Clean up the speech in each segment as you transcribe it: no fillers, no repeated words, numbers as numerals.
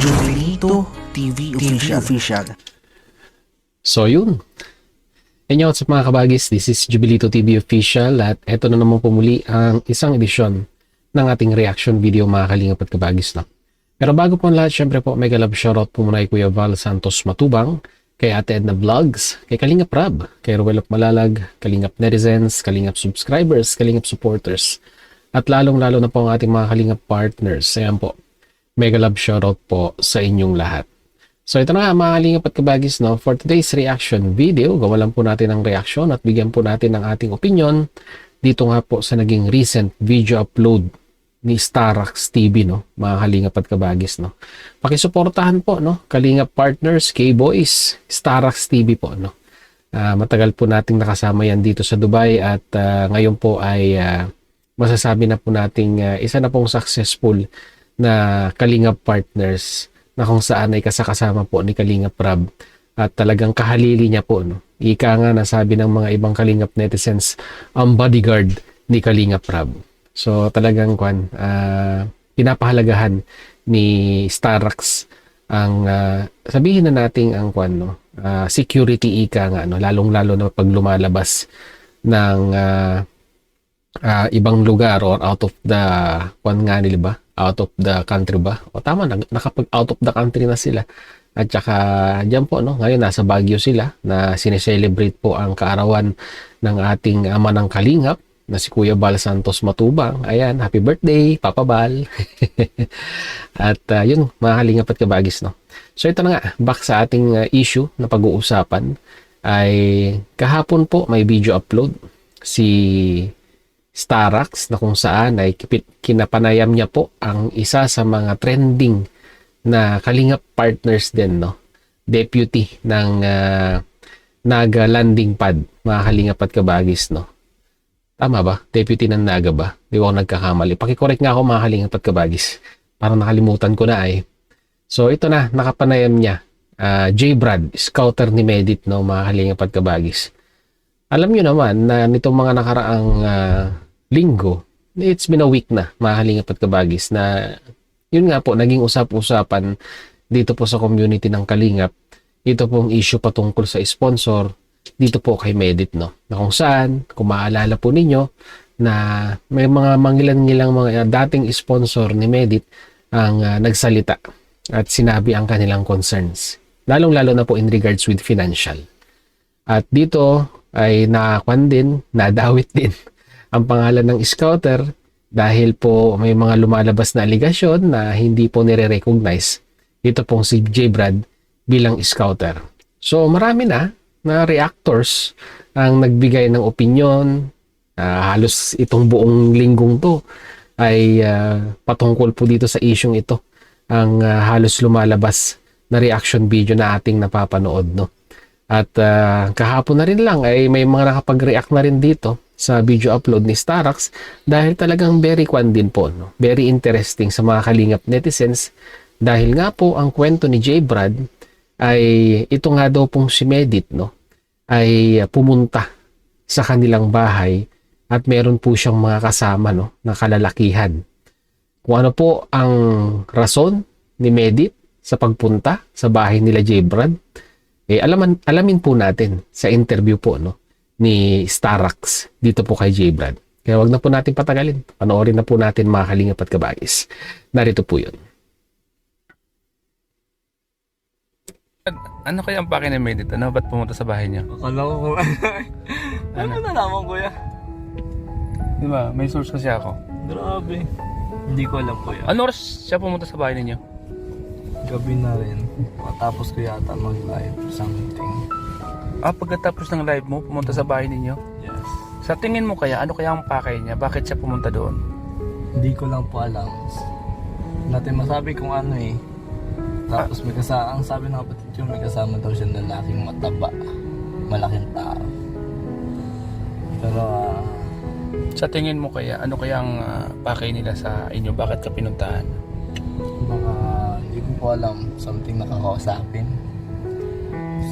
Jubilito TV Official. So yun. Inyo sa mga kabagis, this is Jubilito TV Official at eto na naman pumuli ang isang edisyon ng ating reaction video mga kalingap at kabagis na. Pero bago po ang lahat, syempre po mega love shoutout po muna kay Kuya Val Santos Matubang, kay Ate Edna Vlogs, kay Kalingap Rab, kay Ruelop Malalag, Kalingap Netizens, Kalingap Subscribers, Kalingap Supporters, at lalong-lalo na po ang ating mga Kalingap Partners. Ayan po, mega love shoutout po sa inyong lahat. So ito na nga mga Kalingap at kabagis, no? For today's reaction video, gawa lang po natin ang reaction at bigyan po natin ng ating opinion dito nga po sa naging recent video upload ni Starax TV, no? Mga Kalingap at kabagis, no? Pakisuportahan po, no? Kalingap Partners, K-Boys, Starax TV po, no? Matagal po nating nakasama yan dito sa Dubai at ngayon po ay masasabi na po nating isa na pong successful na Kalingap Partners na kung saan ay kasakasama po ni Kalingap Rab at talagang kahalili niya po, no? Ika nga nasabi ng mga ibang Kalingap netizens ang bodyguard ni Kalingap Rab. So talagang pinapahalagahan ni Starax ang sabihin na nating ang security ika nga, no? Lalong-lalo na pag lumalabas ng ibang lugar or out of the nga nila ba? Out of the country ba? O tama, nakapag out of the country na sila. At saka dyan po, no? Ngayon nasa Baguio sila na sineselebrate po ang kaarawan ng ating ama ng Kalingap na si Kuya Val Santos Matubang. Ayan, happy birthday, Papa Val. At yun, mga Kalingap at kabagis, no? So ito na nga, back sa ating issue na pag-uusapan ay kahapon po may video upload si Starax na kung saan ay kinapanayam niya po ang isa sa mga trending na Kalingap Partners din, no? Deputy ng Naga Landing Pad, mga Kalingap at kabagis, no? Tama ba? Deputy ng Naga ba? Di ba ako nagkakamali? Pakicorrect nga ako mga Kalingap at kabagis. Parang nakalimutan ko na ay. So ito na, nakapanayam niya. J. Brad, scouter ni Medit, no? Mga Kalingap at kabagis. Alam nyo naman na nitong mga nakaraang linggo, it's been a week na, mga Kalingap at kabagis, na yun nga po, naging usap-usapan dito po sa community ng Kalingap. Ito pong issue patungkol sa sponsor dito po kay Medit, no? Na kung saan, kung maalala po ninyo, na may mga mangilan-ngilang mga dating sponsor ni Medit ang nagsalita at sinabi ang kanilang concerns. Lalong-lalo na po in regards with financial. At dito ay nadawit din ang pangalan ng scouter dahil po may mga lumalabas na aligasyon na hindi po nire-recognize ito pong si J. Brad bilang scouter. So marami na reactors ang nagbigay ng opinion. Halos itong buong linggong to ay patungkol po dito sa isyong ito ang halos lumalabas na reaction video na ating napapanood, no? At kahapon na rin lang ay may mga nakapag-react na rin dito sa video upload ni Starax dahil talagang very din po, no? Very interesting sa mga Kalingap netizens dahil nga po ang kwento ni J. Brad ay ito nga daw pong si Medit, no? Ay pumunta sa kanilang bahay at meron po siyang mga kasama, no? Na kalalakihan. Kung ano po ang rason ni Medit sa pagpunta sa bahay nila J. Brad, alamin po natin sa interview po, no? Ni Starax dito po kay J. Brad. Kaya wag na po natin patagalin. Panoorin na po natin mga Kalingap at kabagis. Narito po yun. Ano kaya ang pake ni Medit? Ano? Ba't pumunta sa bahay niya? Akala ko ano na naman, kuya? Di ba? May source kasi ako. Grabe. Hindi ko alam, kuya. Ano oras siya pumunta sa bahay ninyo? Gabi na rin. Matapos ko yata mag-live something. Pagkatapos ng live mo, pumunta sa bahay ninyo? Yes. Sa tingin mo kaya, ano kaya ang pakay niya? Bakit siya pumunta doon? Hindi ko lang po alam. Natin masabi kung ano eh. Tapos may kasama, ang sabi ng kapatid ko, may kasama daw siya lalaking mataba. Malaking tao. Pero Sa tingin mo kaya, ano kaya ang pakay nila sa inyo? Bakit ka pinuntahan? baka hindi ko po alam. Something nakakausapin.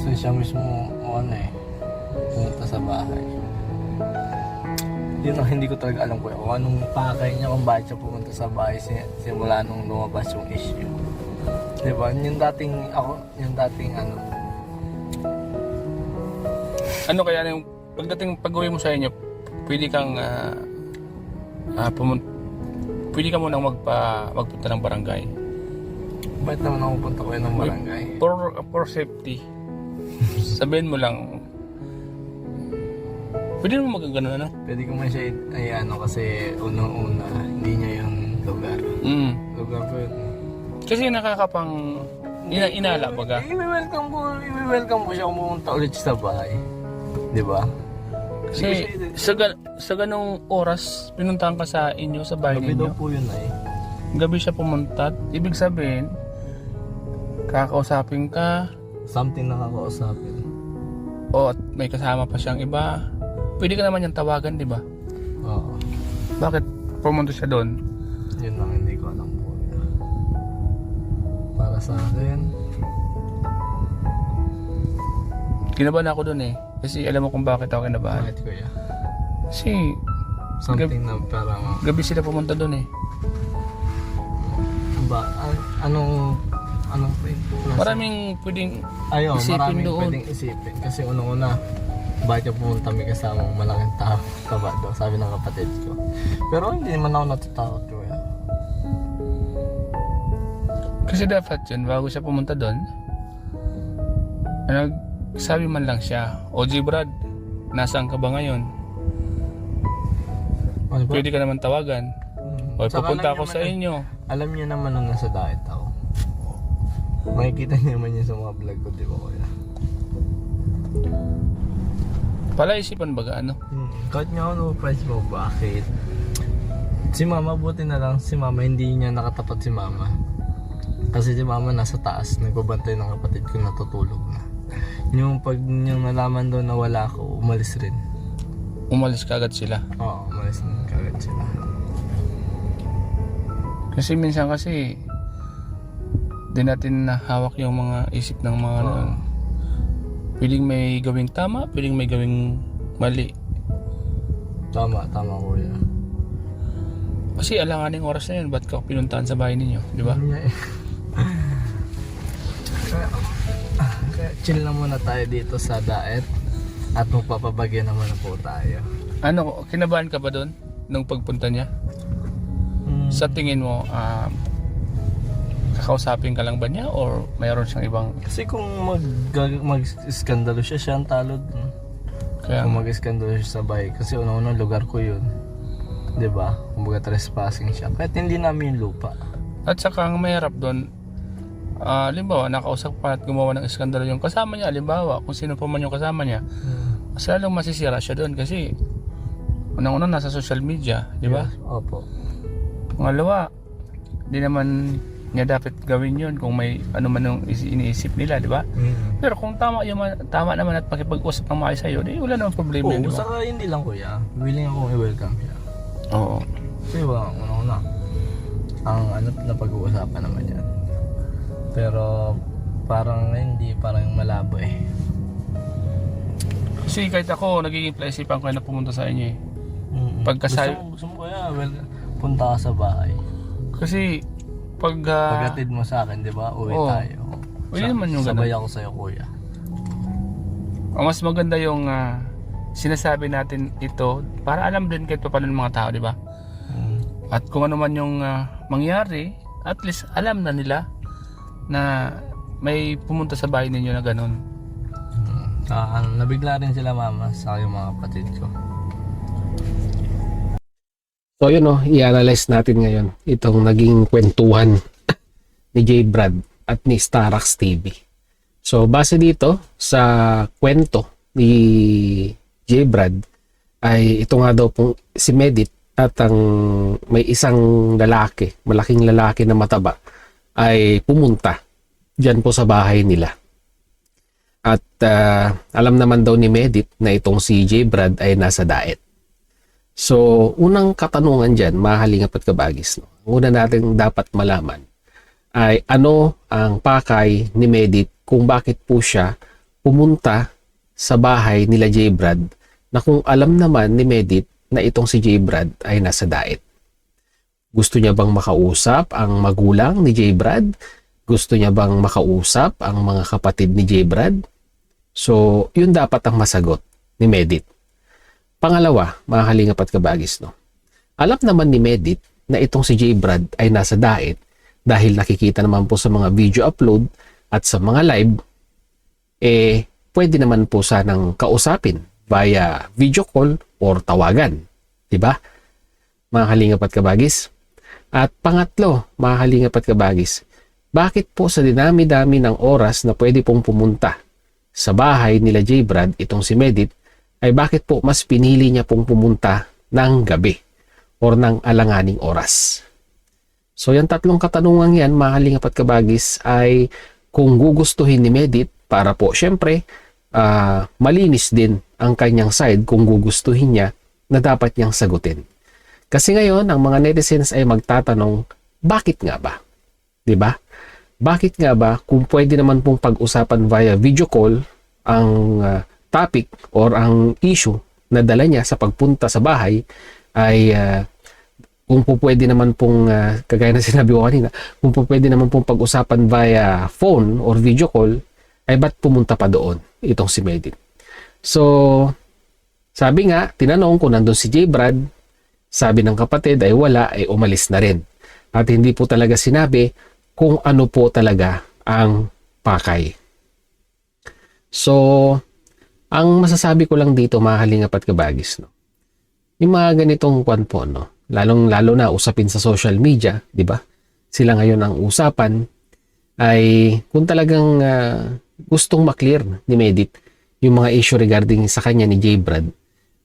So siya mismo ano eh. Pumunta sa bahay. Yun ang hindi ko talaga alam, kuya, kung anong pakay niya, kung bakit siya pumunta sa bahay simula nung lumabas yung issue. Diba? Yung dating ako, yung dating ano. Ano kaya yung pag-uwi mo sa inyo, pwede kang pwede ka munang magpunta ng barangay. Bakit naman ako punta ko ng barangay? For safety. Sabihin mo lang, pwede mo magagano ano? Pwede ko man siya kasi unang-una, hindi niya yung lugar. Lugar po yun. Kasi nakakapang inala baga. I-welcome po siya kung pumunta ulit sa bahay. Diba? Kasi sa ganong oras, pinuntahan ka sa inyo, sa bahay Gabi daw ninyo. po yun ay. Gabi siya pumunta. Ibig sabihin, kakausapin ka, Something nakakausapin. o at may kasama pa siyang iba. Pwede ka naman niyang tawagan, di ba? Oo. Bakit pumunta siya doon? Yun lang, hindi ko alam po. Para sa akin, Kinabahan ako doon eh. Kasi alam mo kung bakit ako kinabahan. bakit kuya? Kasi Something na parang, gabi sila pumunta doon eh. anong Maraming pwedeng Ayun, isipin maraming doon. pwedeng isipin. Kasi unang-una, bakit pumunta may kasamang malaking tao taba daw, sabi ng kapatid ko. Pero hindi naman ako natatakot ko eh. Kasi dapat yun, bago siya pumunta doon, sabi man lang siya, OG Brad, nasaan ka ba ngayon? Ano ba? Pwede ka naman tawagan. O Saka pupunta alam ako niya sa man- inyo. Alam niyo naman nung nasa diet ako. Makikita niyo naman yun sa mga vlog ko, di ba kuya? Palaisipan baga ano? Kahit nga ako price mo, bakit? Si mama, buti na lang si mama, hindi niya nakatapat si mama. Kasi si mama nasa taas, nagbabantay ng kapatid ko, natutulog na. Yung pag yung nalaman daw na wala ako, umalis rin. Umalis kagad sila. Oo, umalis rin kagad sila. Kasi minsan kasi di natin nahawak yung mga isip ng mga ano. Pwedeng may gawing tama, pwedeng may gawing mali. Tama kuya. Kasi alanganing oras na yun, ba't ka pinuntahan sa bahay ninyo, di ba? Yun nga eh. Kaya chill lang muna tayo dito sa diet at magpapabagay naman na po tayo. Ano, kinabahan ka ba doon nung pagpunta niya? Sa tingin mo, kakausapin ka lang ba niya or mayroon siyang ibang... Kasi kung mag-iskandalo siya ang talod. Kaya, Kung mag-iskandalo siya sa bahay. Kasi una-una lugar ko yun. Diba? Kumbaga trespassing siya. Kahit hindi namin yung lupa. at saka ang mahirap doon, halimbawa, nakausap pa at gumawa ng iskandalo yung kasama niya, halimbawa, kung sino pa man yung kasama niya, mas lalong masisira siya doon kasi unang-unang nasa social media, di ba? Yes, opo. Pangalawa, di naman niya dapat gawin yun kung may ano man yung iniisip nila, di ba? Pero kung tama naman at makipag-usap ng maayos sa'yo, di wala namang problema yun, Oo, di ba? saka hindi lang kuya. Willing akong i-welcome siya. Oo. Kasi ba, una-una, ang ano na pag-uusapan naman yan. Pero parang hindi, parang malabo eh. Kasi kahit ako, nagiging plaisipan ko na pumunta sa inyo eh. Pagkasal- Gusto mo kuya, punta ka sa bahay. Kasi pag... Pagkatid mo sa akin, di ba? Uwi Oo. tayo. Pwede naman yung sabay ganun. ako sa'yo kuya. Mas maganda yung sinasabi natin ito para alam din kahit pa paano ng mga tao, di ba? At kung ano man yung mangyari, at least alam na nila na may pumunta sa bahay ninyo na ganun. Nabigla rin sila mama sa aking mga kapatid ko. So yun i-analyze natin ngayon itong naging kwentuhan ni J. Brad at ni Starax TV. So base dito sa kwento ni J. Brad ay ito nga daw pong si Medit at ang may isang lalaki, malaking lalaki na mataba ay pumunta dyan po sa bahay nila. At alam naman daw ni Medit na itong si J. Brad ay nasa diet. So, unang katanungan dyan, mahalingap at kabagis, no? Ang una natin dapat malaman ay ano ang pakay ni Medit kung bakit po siya pumunta sa bahay nila J. Brad na kung alam naman ni Medit na itong si J. Brad ay nasa diet. Gusto niya bang makausap ang magulang ni J. Brad Gusto niya bang makausap ang mga kapatid ni J. Brad? So, yun dapat ang masagot ni Medit. Pangalawa, mga kalingap at kabagis, no? Alam naman ni Medit na itong si J. Brad ay nasa daet dahil nakikita naman po sa mga video upload at sa mga live, pwede naman po sanang kausapin via video call or tawagan. Diba? Mga kalingap at kabagis. At pangatlo, mga kalingap at kabagis, bakit po sa dinami-dami ng oras na pwede pong pumunta sa bahay nila J. Brad, itong si Medit, ay bakit po mas pinili niya pong pumunta ng gabi or ng alanganing oras? So yung tatlong katanungan yan, mga kalingap at kabagis, ay kung gugustuhin ni Medit para po syempre malinis din ang kanyang side kung gugustuhin niya na dapat niyang sagutin. Kasi ngayon, ang mga netizens ay magtatanong, bakit nga ba? 'Di ba? Bakit nga ba kung pwede naman pong pag-usapan via video call ang topic or ang issue na dala niya sa pagpunta sa bahay ay kung po pwede naman pong kagaya na sinabi ko kanina, kung po pwede naman pong pag-usapan via phone or video call, ay ba't pumunta pa doon itong si Medit? So, sabi nga, tinanong kung nandun si J. Brad, sabi ng kapatid ay wala, ay umalis na rin. At hindi po talaga sinabi kung ano po talaga ang pakay. So, ang masasabi ko lang dito, mga kalingap at kabagis, no? Yung mga ganitong kwan po, no? Lalo na usapin sa social media, di ba? Sila ngayon ang usapan ay kung talagang gustong maklear ni Medit yung mga issue regarding sa kanya ni J. Brad,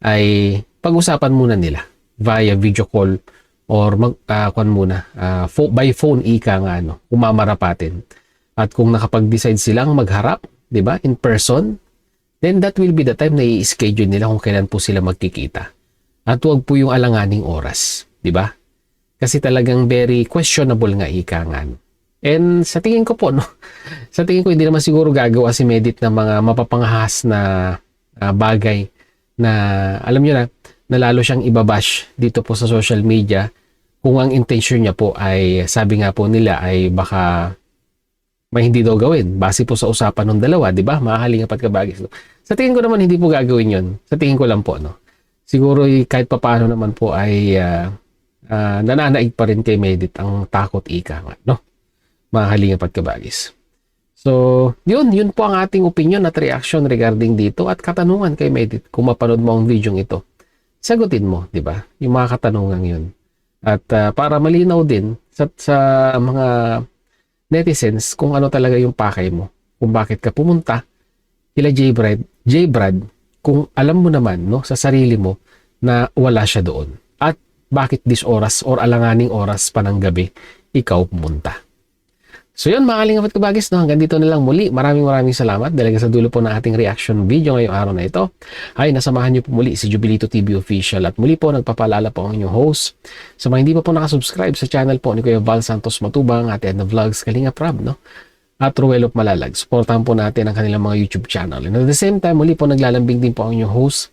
ay pag-usapan muna nila via video call or by phone ika nga, no, umamarapatin. At kung nakapag-decide silang magharap, 'di ba, in person, then that will be the time na i-schedule nila kung kailan po sila magkikita. At huwag po yung alanganing oras, 'di ba? Kasi talagang very questionable nga ika nga. And sa tingin ko po, no, sa tingin ko hindi naman siguro gagawa si Medit ng mga mapapangahas na bagay na alam niyo na lalo siyang ibabash dito po sa social media kung ang intention niya po ay, sabi nga po nila, ay baka may hindi daw gawin base po sa usapan ng dalawa, di ba? Mga kalingap at kabagis. Sa tingin ko naman hindi po gagawin yon. Sa tingin ko lang po, no. Siguro kahit papaano naman po ay nananaig pa rin kay Medit ang takot ika, no? Mga kalingap at kabagis. So, yun po ang ating opinion at reaction regarding dito at katanungan kay Medit. Kung mapanood mo ang video ito, sagutin mo, di ba? Yung mga katanungan yun. At para malinaw din sa mga netizens kung ano talaga yung pakay mo. Kung bakit ka pumunta kila J. Brad, kung alam mo naman, no, sa sarili mo na wala siya doon. At bakit this oras or alanganing oras pa ng gabi ikaw pumunta. So yun, mga kalingap at kabagis, no, hanggang dito na lang muli. Maraming salamat dahil sa dulo po ng ating reaction video ngayong araw na ito. Ay, nasamahan niyo po muli si Jubilito TV Official at muli po nagpapaalala po ang inyong host. Sa mga hindi pa po nakasubscribe sa channel po ni Kuya Val Santos Matubang at Edna Vlogs Kalingap Rab, no? At Ruelop Malalag. Supportahan po natin ang kanilang mga YouTube channel. And at the same time, muli po naglalambing din po ang inyong host.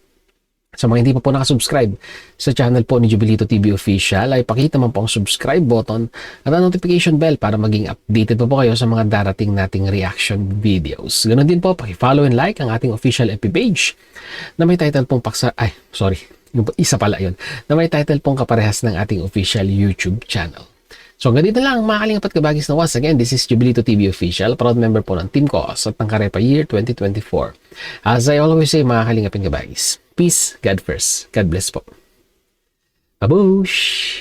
Sa mga hindi pa po nakasubscribe sa channel po ni Jubilito TV Official, ay pakita man po ang subscribe button at ang notification bell para maging updated po kayo sa mga darating nating reaction videos. Ganon din po, paki-follow and like ang ating official FB page na may title pong isa pala yun, na may title pong kaparehas ng ating official YouTube channel. So hanggang dito lang, mga kalingap at kabagis, na once again, this is Jubilito TV Official, proud member po ng Team Cos at ng Karepa Year 2024. As I always say, mga kalingap at kabagis, peace, God first. God bless po. Babush!